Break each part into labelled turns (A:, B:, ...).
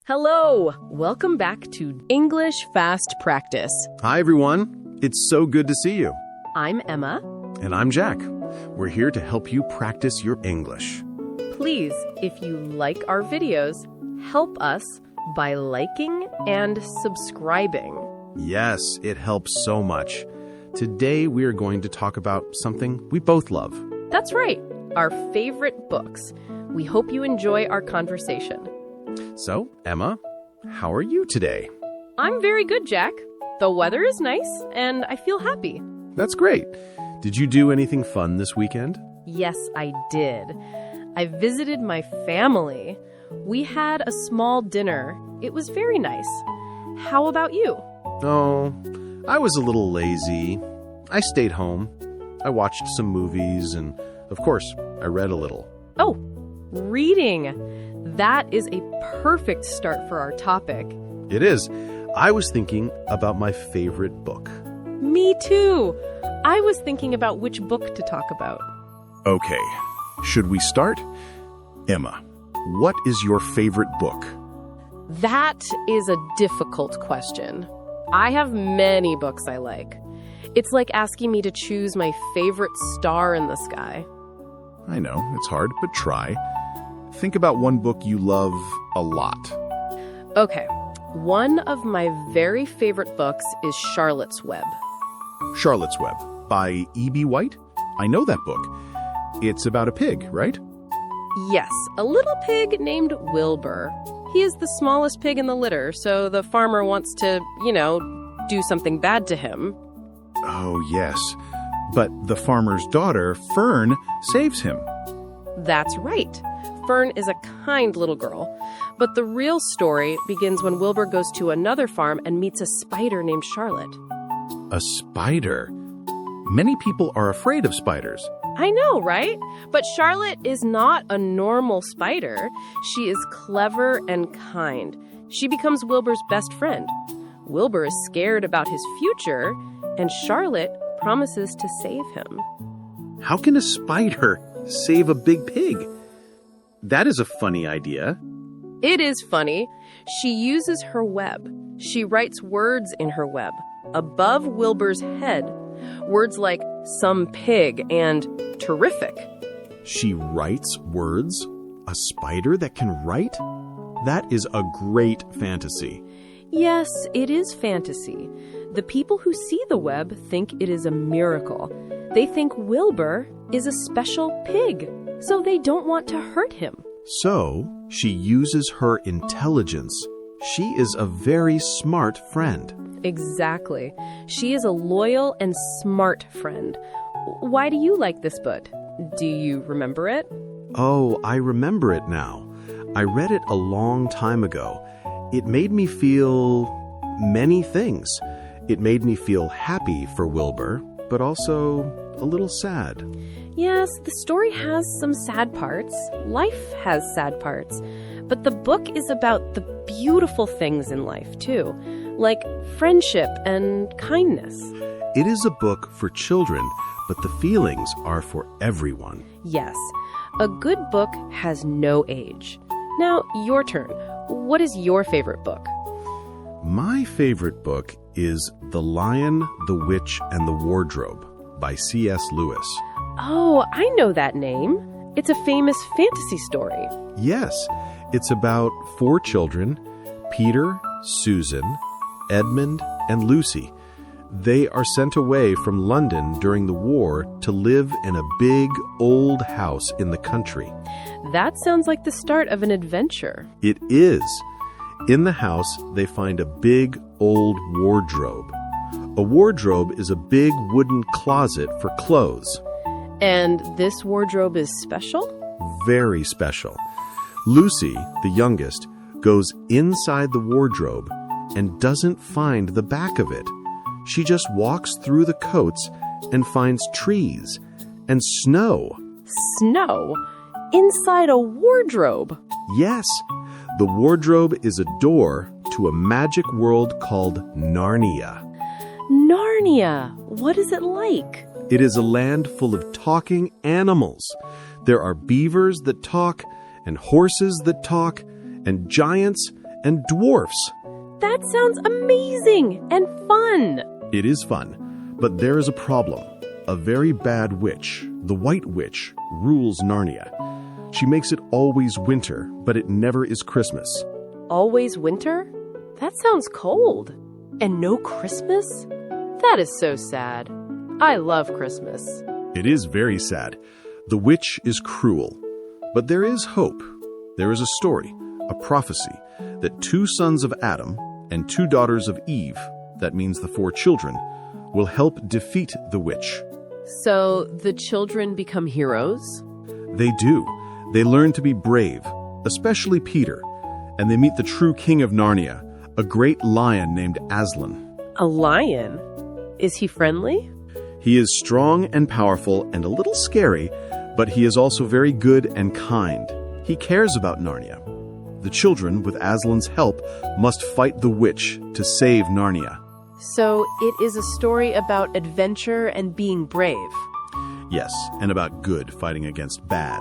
A: Hello! Welcome back to English Fast Practice.
B: Hi, everyone. It's so good to see you.
A: I'm Emma.
B: And I'm Jack. We're here to help you practice your English.
A: Please, if you like our videos, help us by liking and subscribing.
B: Yes, it helps so much. Today, we are going to talk about something we both love.
A: That's right, our favorite books. We hope you enjoy our conversation.
B: So, Emma, how are you today?
A: I'm very good, Jack. The weather is nice, and I feel happy.
B: That's great. Did you do anything fun this weekend?
A: Yes, I did. I visited my family. We had a small dinner. It was very nice. How about you?
B: Oh, I was a little lazy. I stayed home. I watched some movies, and of course, I read a little.
A: Oh, reading. That is a perfect start for our topic.
B: It is. I was thinking about my favorite book.
A: Me too. I was thinking about which book to talk about.
C: Okay, should we start? Emma, what is your favorite book?
A: That is a difficult question. I have many books I like. It's like asking me to choose my favorite star in the sky.
C: I know, it's hard, but try. Think about one book you love a lot.
A: Okay, one of my very favorite books is Charlotte's Web.
C: Charlotte's Web by E.B. White? I know that book. It's about a pig, right?
A: Yes, a little pig named Wilbur. He is the smallest pig in the litter, so the farmer wants to, do something bad to him.
C: Oh, yes. But the farmer's daughter, Fern, saves him.
A: That's right. Fern is a kind little girl. But the real story begins when Wilbur goes to another farm and meets a spider named Charlotte.
C: A spider? Many people are afraid of spiders.
A: I know, right? But Charlotte is not a normal spider. She is clever and kind. She becomes Wilbur's best friend. Wilbur is scared about his future, and Charlotte promises to save him.
B: How can a spider save a big pig? That is a funny idea.
A: It is funny. She uses her web. She writes words in her web, above Wilbur's head. Words like some pig and terrific.
B: She writes words? A spider that can write? That is a great fantasy.
A: Yes, it is fantasy. The people who see the web think it is a miracle. They think Wilbur is a special pig, so they don't want to hurt him.
B: So, she uses her intelligence. She is a very smart friend.
A: Exactly. She is a loyal and smart friend. Why do you like this book? Do you remember it?
B: Oh, I remember it now. I read it a long time ago. It made me feel many things. It made me feel happy for Wilbur, but also a little sad.
A: Yes, the story has some sad parts. Life has sad parts. But the book is about the beautiful things in life, too, like friendship and kindness.
B: It is a book for children, but the feelings are for everyone.
A: Yes, a good book has no age. Now, your turn. What is your favorite book?
B: My favorite book is The Lion, the Witch, and the Wardrobe by C.S. Lewis.
A: Oh, I know that name. It's a famous fantasy story.
B: Yes, it's about 4 children, Peter, Susan, Edmund, and Lucy. They are sent away from London during the war to live in a big, old house in the country.
A: That sounds like the start of an adventure.
B: It is. In the house, they find a big, old wardrobe. A wardrobe is a big wooden closet for clothes.
A: And this wardrobe is special?
B: Very special. Lucy, the youngest, goes inside the wardrobe and doesn't find the back of it. She just walks through the coats and finds trees and snow.
A: Snow? Inside a wardrobe?
B: Yes, the wardrobe is a door to a magic world called Narnia.
A: Narnia! What is it like?
B: It is a land full of talking animals. There are beavers that talk, and horses that talk, and giants, and dwarfs.
A: That sounds amazing and fun.
B: It is fun, but there is a problem. A very bad witch, the White Witch, rules Narnia. She makes it always winter, but it never is Christmas.
A: Always winter? That sounds cold. And no Christmas? That is so sad. I love Christmas.
B: It is very sad. The witch is cruel. But there is hope. There is a story, a prophecy, that 2 sons of Adam and 2 daughters of Eve, that means the 4 children, will help defeat the witch.
A: So the children become heroes?
B: They do. They learn to be brave, especially Peter, and they meet the true king of Narnia, a great lion named Aslan.
A: A lion? Is he friendly?
B: He is strong and powerful and a little scary, but he is also very good and kind. He cares about Narnia. The children, with Aslan's help, must fight the witch to save Narnia.
A: So it is a story about adventure and being brave.
B: Yes, and about good fighting against bad.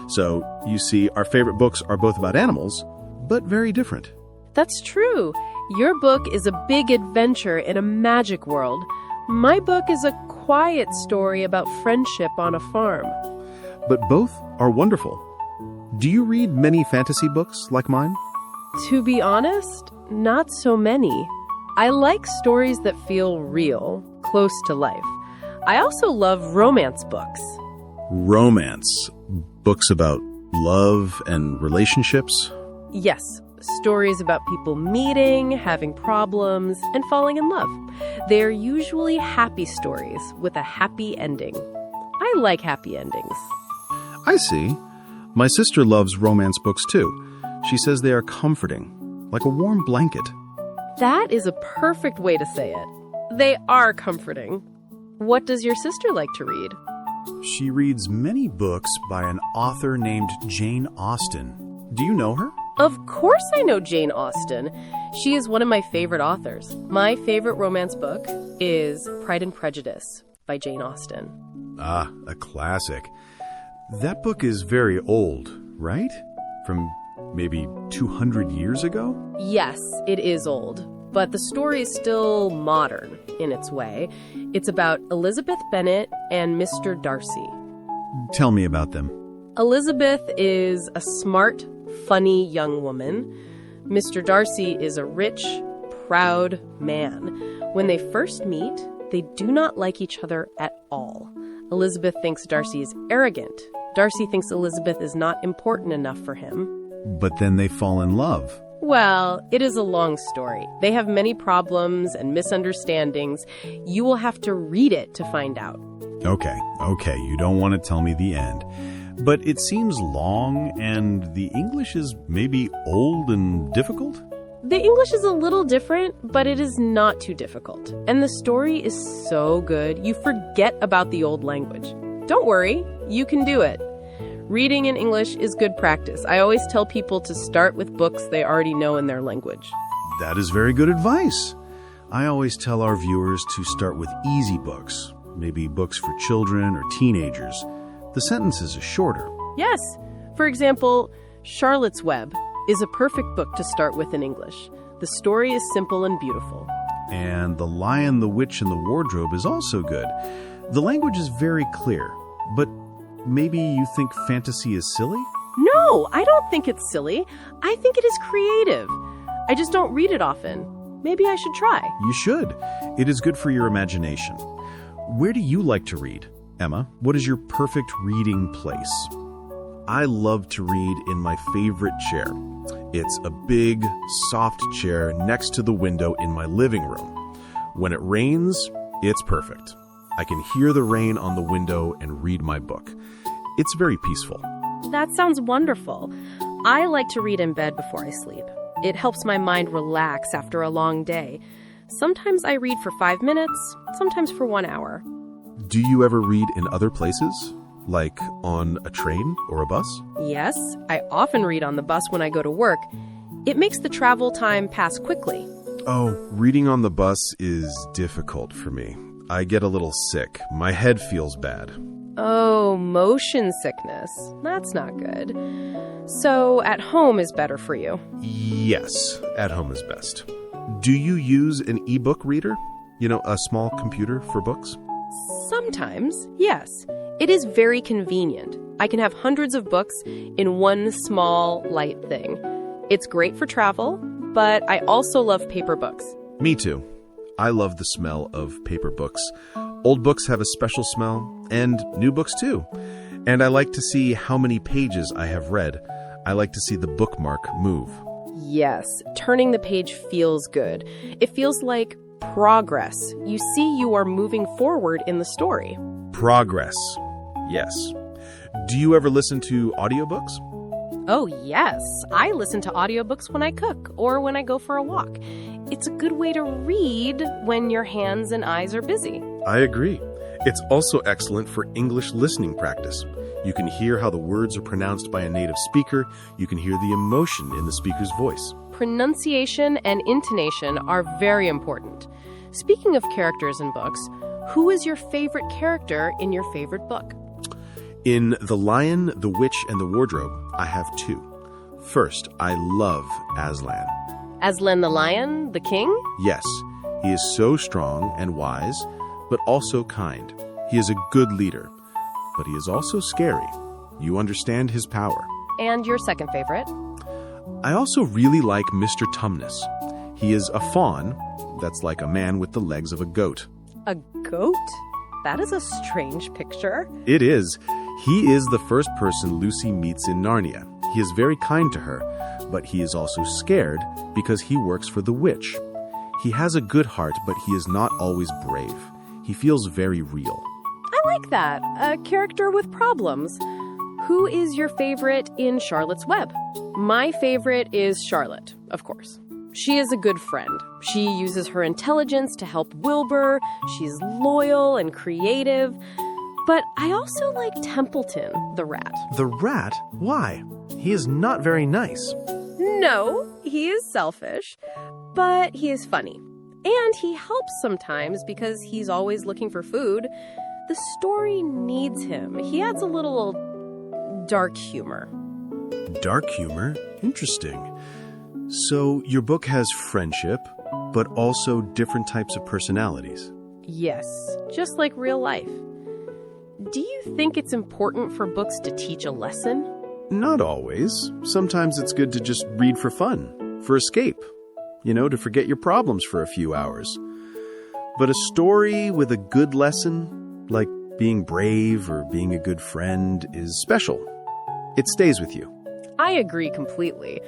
B: So, you see, our favorite books are both about animals, but very different.
A: That's true. Your book is a big adventure in a magic world. My book is a quiet story about friendship on a farm.
B: But both are wonderful. Do you read many fantasy books like mine?
A: To be honest, not so many. I like stories that feel real, close to life. I also love romance books.
B: Romance. Books about love and relationships?
A: Yes, stories about people meeting, having problems, and falling in love. They're usually happy stories with a happy ending. I like happy endings.
B: I see. My sister loves romance books too. She says they are comforting, like a warm blanket.
A: That is a perfect way to say it. They are comforting. What does your sister like to read?
C: She reads many books by an author named Jane Austen. Do you know her?
A: Of course I know Jane Austen. She is one of my favorite authors. My favorite romance book is Pride and Prejudice by Jane Austen.
C: Ah, a classic. That book is very old, right? From maybe 200 years ago?
A: Yes, it is old, but the story is still modern in its way. It's about Elizabeth Bennet and Mr. Darcy.
C: Tell me about them.
A: Elizabeth is a smart, funny young woman. Mr. Darcy is a rich, proud man. When they first meet, they do not like each other at all. Elizabeth thinks Darcy is arrogant. Darcy thinks Elizabeth is not important enough for him.
C: But then they fall in love.
A: Well, it is a long story. They have many problems and misunderstandings. You will have to read it to find out.
C: Okay, you don't want to tell me the end. But it seems long, and the English is maybe old and difficult?
A: The English is a little different, but it is not too difficult. And the story is so good, you forget about the old language. Don't worry, you can do it. Reading in English is good practice. I always tell people to start with books they already know in their language.
C: That is very good advice. I always tell our viewers to start with easy books, maybe books for children or teenagers. The sentences are shorter.
A: Yes. For example, Charlotte's Web is a perfect book to start with in English. The story is simple and beautiful.
C: And The Lion, the Witch, and the Wardrobe is also good. The language is very clear, but maybe you think fantasy is silly?
A: No, I don't think it's silly. I think it is creative. I just don't read it often. Maybe I should try.
C: You should. It is good for your imagination. Where do you like to read? Emma, what is your perfect reading place?
B: I love to read in my favorite chair. It's a big, soft chair next to the window in my living room. When it rains, it's perfect. I can hear the rain on the window and read my book. It's very peaceful.
A: That sounds wonderful. I like to read in bed before I sleep. It helps my mind relax after a long day. Sometimes I read for 5 minutes, sometimes for 1 hour.
B: Do you ever read in other places? Like on a train or a bus?
A: Yes, I often read on the bus when I go to work. It makes the travel time pass quickly.
B: Oh, reading on the bus is difficult for me. I get a little sick. My head feels bad.
A: Oh, motion sickness. That's not good. So at home is better for you.
B: Yes, at home is best. Do you use an ebook reader? You know, a small computer for books?
A: Sometimes, yes. It is very convenient. I can have hundreds of books in one small, light thing. It's great for travel, but I also love paper books.
B: Me too. I love the smell of paper books. Old books have a special smell, and new books too. And I like to see how many pages I have read. I like to see the bookmark move.
A: Yes, turning the page feels good. It feels like progress. You see you are moving forward in the story.
B: Progress. Yes. Do you ever listen to audiobooks?
A: Oh, yes. I listen to audiobooks when I cook or when I go for a walk. It's a good way to read when your hands and eyes are busy.
B: I agree. It's also excellent for English listening practice. You can hear how the words are pronounced by a native speaker. You can hear the emotion in the speaker's voice.
A: Pronunciation and intonation are very important. Speaking of characters in books, who is your favorite character in your favorite book?
B: In The Lion, the Witch, and the Wardrobe, I have two. First, I love Aslan.
A: Aslan the lion, the king?
B: Yes, he is so strong and wise, but also kind. He is a good leader, but he is also scary. You understand his power.
A: And your second favorite?
B: I also really like Mr. Tumnus. He is a faun, that's like a man with the legs of a goat.
A: A goat? That is a strange picture.
B: It is. He is the first person Lucy meets in Narnia. He is very kind to her, but he is also scared because he works for the witch. He has a good heart, but he is not always brave. He feels very real.
A: I like that. A character with problems. Who is your favorite in Charlotte's Web? My favorite is Charlotte, of course. She is a good friend. She uses her intelligence to help Wilbur. She's loyal and creative. But I also like Templeton, the rat.
D: The rat? Why? He is not very nice.
A: No, he is selfish, but he is funny. And he helps sometimes because he's always looking for food. The story needs him. He adds a little dark humor.
C: Dark humor? Interesting. So your book has friendship, but also different types of personalities.
A: Yes, just like real life. Do you think it's important for books to teach a lesson?
C: Not always. Sometimes it's good to just read for fun, for escape. You know, to forget your problems for a few hours. But a story with a good lesson, like being brave or being a good friend, is special. It stays with you.
A: I agree completely.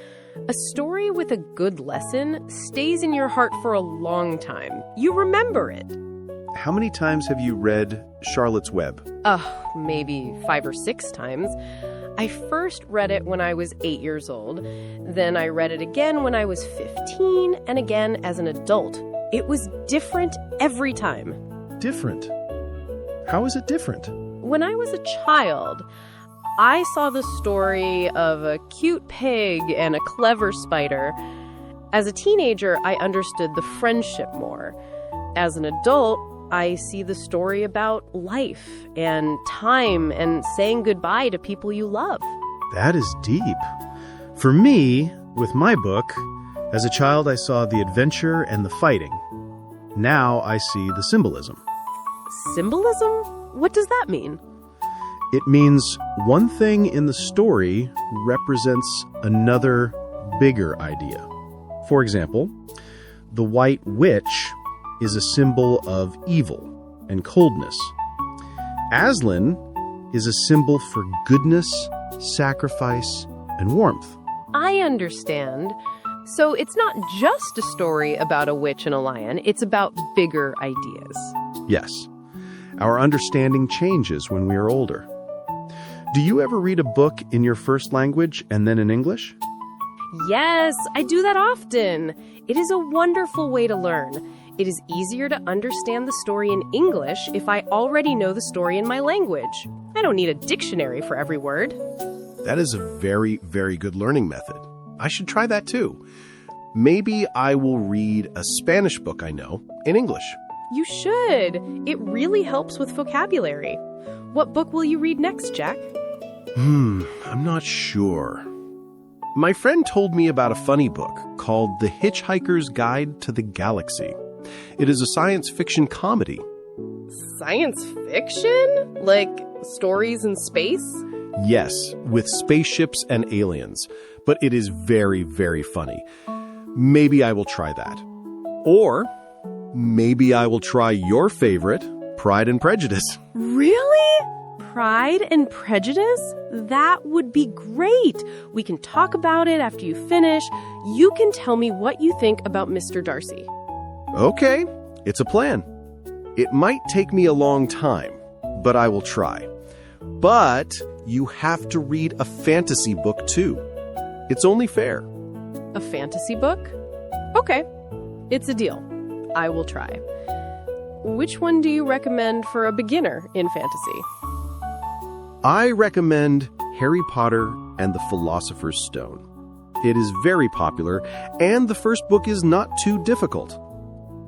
A: A story with a good lesson stays in your heart for a long time. You remember it.
C: How many times have you read Charlotte's Web?
A: Maybe 5 or 6 times. I first read it when I was 8 years old. Then I read it again when I was 15 and again as an adult. It was different every time.
C: Different? How is it different?
A: When I was a child, I saw the story of a cute pig and a clever spider. As a teenager, I understood the friendship more. As an adult, I see the story about life and time and saying goodbye to people you love.
C: That is deep. For me, with my book, as a child I saw the adventure and the fighting. Now I see the symbolism.
A: Symbolism? What does that mean?
C: It means one thing in the story represents another bigger idea. For example, the white witch is a symbol of evil and coldness. Aslan is a symbol for goodness, sacrifice, and warmth.
A: I understand. So it's not just a story about a witch and a lion, it's about bigger ideas.
C: Yes, our understanding changes when we are older. Do you ever read a book in your first language and then in English?
A: Yes, I do that often. It is a wonderful way to learn. It is easier to understand the story in English if I already know the story in my language. I don't need a dictionary for every word.
B: That is a very, very good learning method. I should try that too. Maybe I will read a Spanish book I know in English.
A: You should. It really helps with vocabulary. What book will you read next, Jack?
B: I'm not sure. My friend told me about a funny book called The Hitchhiker's Guide to the Galaxy. It is a science fiction comedy.
A: Science fiction? Like stories in space?
B: Yes, with spaceships and aliens. But it is very, very funny. Maybe I will try that. Or maybe I will try your favorite, Pride and Prejudice.
A: Really? Pride and Prejudice? That would be great. We can talk about it after you finish. You can tell me what you think about Mr. Darcy.
B: Okay, it's a plan. It might take me a long time, but I will try. But you have to read a fantasy book too. It's only fair.
A: A fantasy book? Okay, it's a deal. I will try. Which one do you recommend for a beginner in fantasy?
B: I recommend Harry Potter and the Philosopher's Stone. It is very popular, and the first book is not too difficult.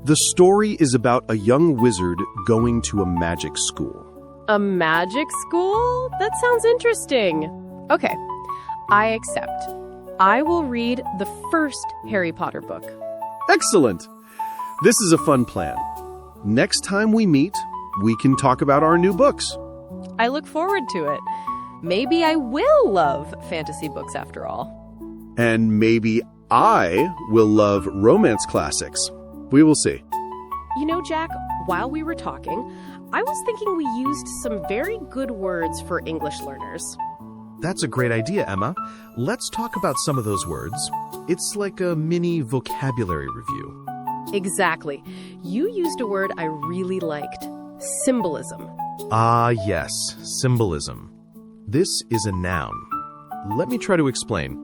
B: The story is about a young wizard going to a magic school.
A: A magic school? That sounds interesting. Okay, I accept. I will read the first Harry Potter book.
B: Excellent! This is a fun plan. Next time we meet, we can talk about our new books.
A: I look forward to it. Maybe I will love fantasy books after all.
B: And maybe I will love romance classics. We will see.
A: You know, Jack, while we were talking, I was thinking we used some very good words for English learners.
C: That's a great idea, Emma. Let's talk about some of those words. It's like a mini vocabulary review.
A: Exactly. You used a word I really liked. Symbolism.
C: Ah, yes, symbolism. This is a noun. Let me try to explain.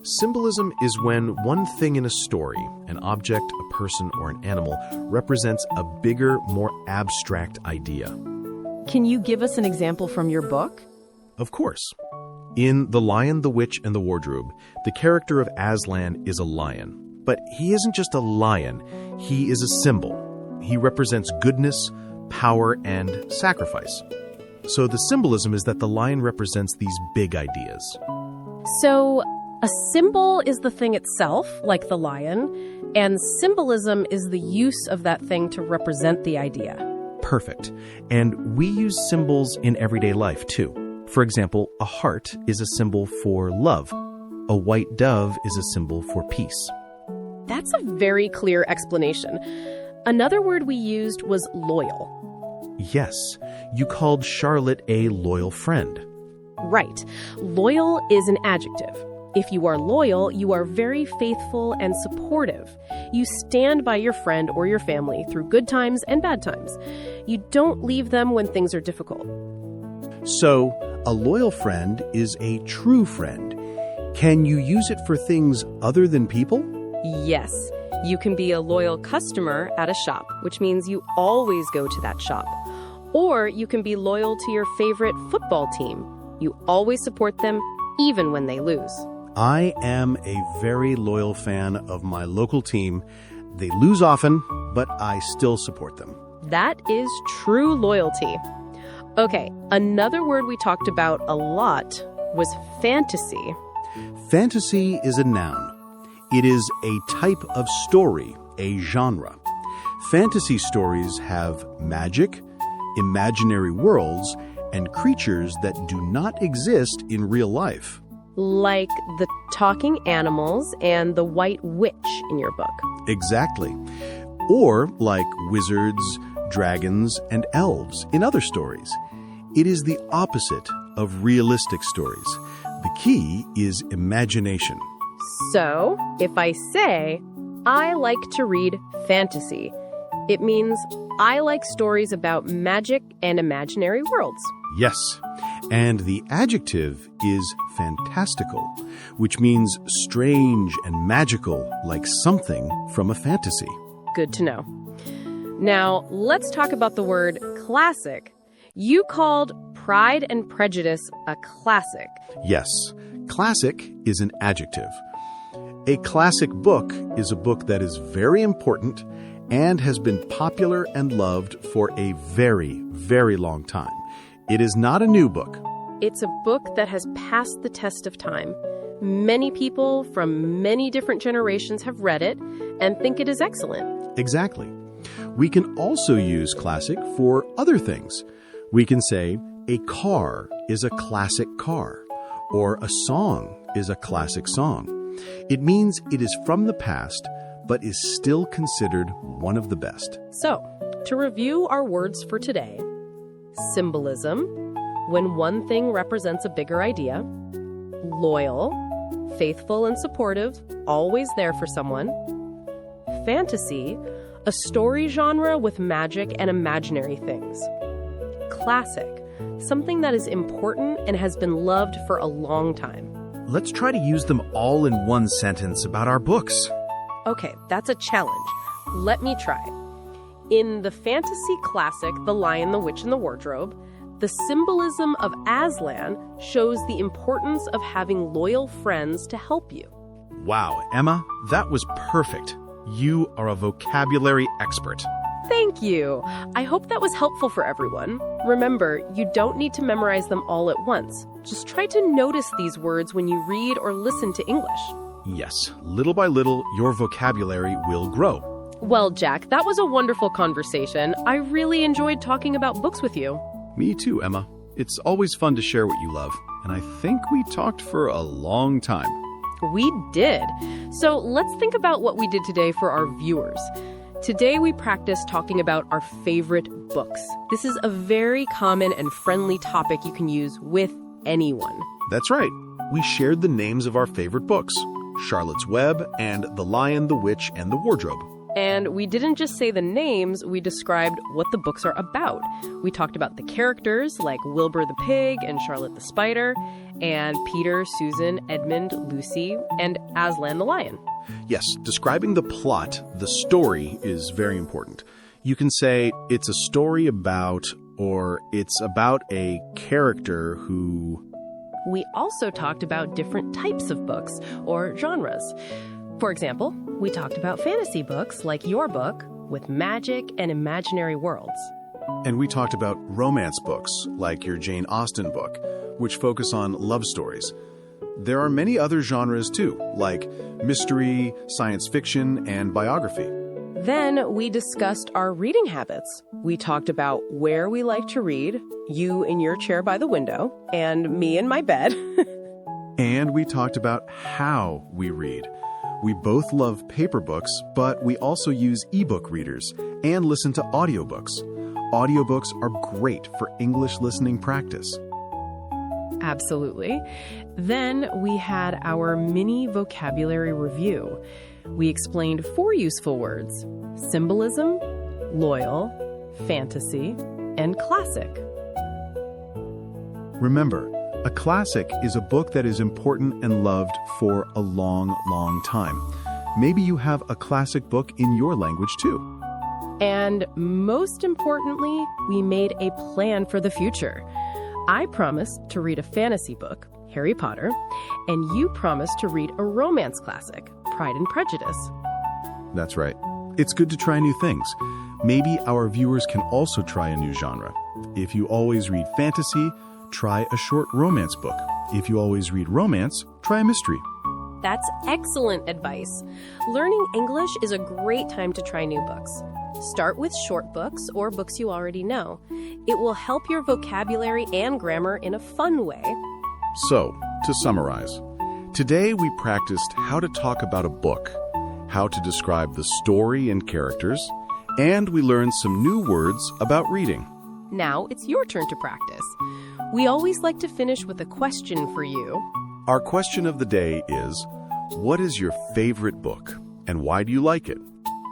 C: Symbolism is when one thing in a story, an object, a person, or an animal, represents a bigger, more abstract idea.
A: Can you give us an example from your book?
C: Of course. In The Lion, the Witch, and the Wardrobe, the character of Aslan is a lion. But he isn't just a lion, he is a symbol. He represents goodness, power, and sacrifice. So the symbolism is that the lion represents these big ideas.
A: So, a symbol is the thing itself, like the lion, and symbolism is the use of that thing to represent the idea.
C: Perfect. And we use symbols in everyday life, too. For example, a heart is a symbol for love. A white dove is a symbol for peace.
A: That's a very clear explanation. Another word we used was loyal.
C: Yes, you called Charlotte a loyal friend.
A: Right. Loyal is an adjective. If you are loyal, you are very faithful and supportive. You stand by your friend or your family through good times and bad times. You don't leave them when things are difficult.
C: So, a loyal friend is a true friend. Can you use it for things other than people?
A: Yes. You can be a loyal customer at a shop, which means you always go to that shop. Or you can be loyal to your favorite football team. You always support them, even when they lose.
C: I am a very loyal fan of my local team. They lose often, but I still support them.
A: That is true loyalty. Okay, another word we talked about a lot was fantasy.
C: Fantasy is a noun. It is a type of story, a genre. Fantasy stories have magic, imaginary worlds, and creatures that do not exist in real life.
A: Like the talking animals and the white witch in your book.
C: Exactly. Or like wizards, dragons, and elves in other stories. It is the opposite of realistic stories. The key is imagination.
A: So, if I say, I like to read fantasy, it means I like stories about magic and imaginary worlds.
C: Yes, and the adjective is fantastical, which means strange and magical, like something from a fantasy.
A: Good to know. Now, let's talk about the word classic. You called Pride and Prejudice a classic.
C: Yes, classic is an adjective. A classic book is a book that is very important and has been popular and loved for a very, very long time. It is not a new book.
A: It's a book that has passed the test of time. Many people from many different generations have read it and think it is excellent.
B: Exactly. We can also use classic for other things. We can say a car is a classic car, or a song is a classic song. It means it is from the past, but is still considered one of the best.
A: So, to review our words for today: symbolism, when one thing represents a bigger idea; loyal, faithful and supportive, always there for someone; fantasy, a story genre with magic and imaginary things; classic, something that is important and has been loved for a long time.
D: Let's try to use them all in one sentence about our books.
A: Okay, that's a challenge. Let me try. In the fantasy classic, The Lion, the Witch, and the Wardrobe, the symbolism of Aslan shows the importance of having loyal friends to help you.
C: Wow, Emma, that was perfect. You are a vocabulary expert.
A: Thank you. I hope that was helpful for everyone. Remember, you don't need to memorize them all at once. Just try to notice these words when you read or listen to English.
C: Yes, little by little, your vocabulary will grow.
A: Well, Jack, that was a wonderful conversation. I really enjoyed talking about books with you.
C: Me too, Emma. It's always fun to share what you love, and I think we talked for a long time.
A: We did. So let's think about what we did today for our viewers. Today we practiced talking about our favorite books. This is a very common and friendly topic you can use with anyone.
B: That's right. We shared the names of our favorite books, Charlotte's Web and The Lion, the Witch, and the Wardrobe.
A: And we didn't just say the names, we described what the books are about. We talked about the characters like Wilbur the Pig and Charlotte the Spider, and Peter, Susan, Edmund, Lucy, and Aslan the Lion.
B: Yes, describing the plot, the story, is very important. You can say it's a story about, or it's about a character who...
A: We also talked about different types of books or genres. For example, we talked about fantasy books like your book with magic and imaginary worlds.
B: And we talked about romance books like your Jane Austen book, which focus on love stories. There are many other genres too, like mystery, science fiction, and biography.
A: Then we discussed our reading habits. We talked about where we like to read, you in your chair by the window, and me in my bed.
B: And we talked about how we read. We both love paper books, but we also use ebook readers and listen to audiobooks. Audiobooks are great for English listening practice.
A: Absolutely. Then we had our mini vocabulary review. We explained 4 useful words: symbolism, loyal, fantasy, and classic.
B: Remember, a classic is a book that is important and loved for a long, long time. Maybe you have a classic book in your language too.
A: And most importantly, we made a plan for the future. I promised to read a fantasy book, Harry Potter, and you promised to read a romance classic, Pride and Prejudice.
B: That's right. It's good to try new things. Maybe our viewers can also try a new genre. If you always read fantasy, try a short romance book. If you always read romance, try a mystery.
A: That's excellent advice. Learning English is a great time to try new books. Start with short books or books you already know. It will help your vocabulary and grammar in a fun way.
B: So, to summarize, today we practiced how to talk about a book, how to describe the story and characters, and we learned some new words about reading.
A: Now it's your turn to practice. We always like to finish with a question for you.
B: Our question of the day is, what is your favorite book and why do you like it?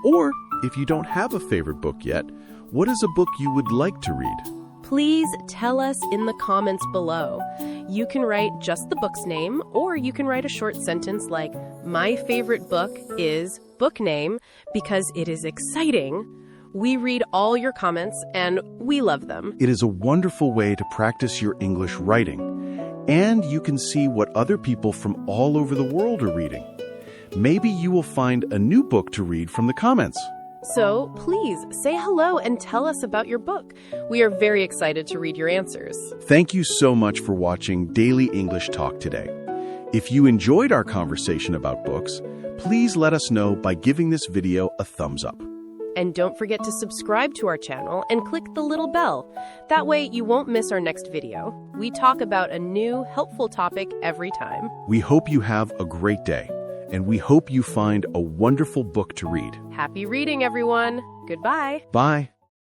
B: Or, if you don't have a favorite book yet, what is a book you would like to read?
A: Please tell us in the comments below. You can write just the book's name, or you can write a short sentence like, my favorite book is book name, because it is exciting. We read all your comments and we love them.
B: It is a wonderful way to practice your English writing. And you can see what other people from all over the world are reading. Maybe you will find a new book to read from the comments.
A: So please say hello and tell us about your book. We are very excited to read your answers.
B: Thank you so much for watching Daily English Talk today.
E: If you enjoyed our conversation about books, please let us know by giving this video a thumbs up.
A: And don't forget to subscribe to our channel and click the little bell. That way you won't miss our next video. We talk about a new, helpful topic every time.
E: We hope you have a great day, and we hope you find a wonderful book to read.
A: Happy reading, everyone. Goodbye.
E: Bye.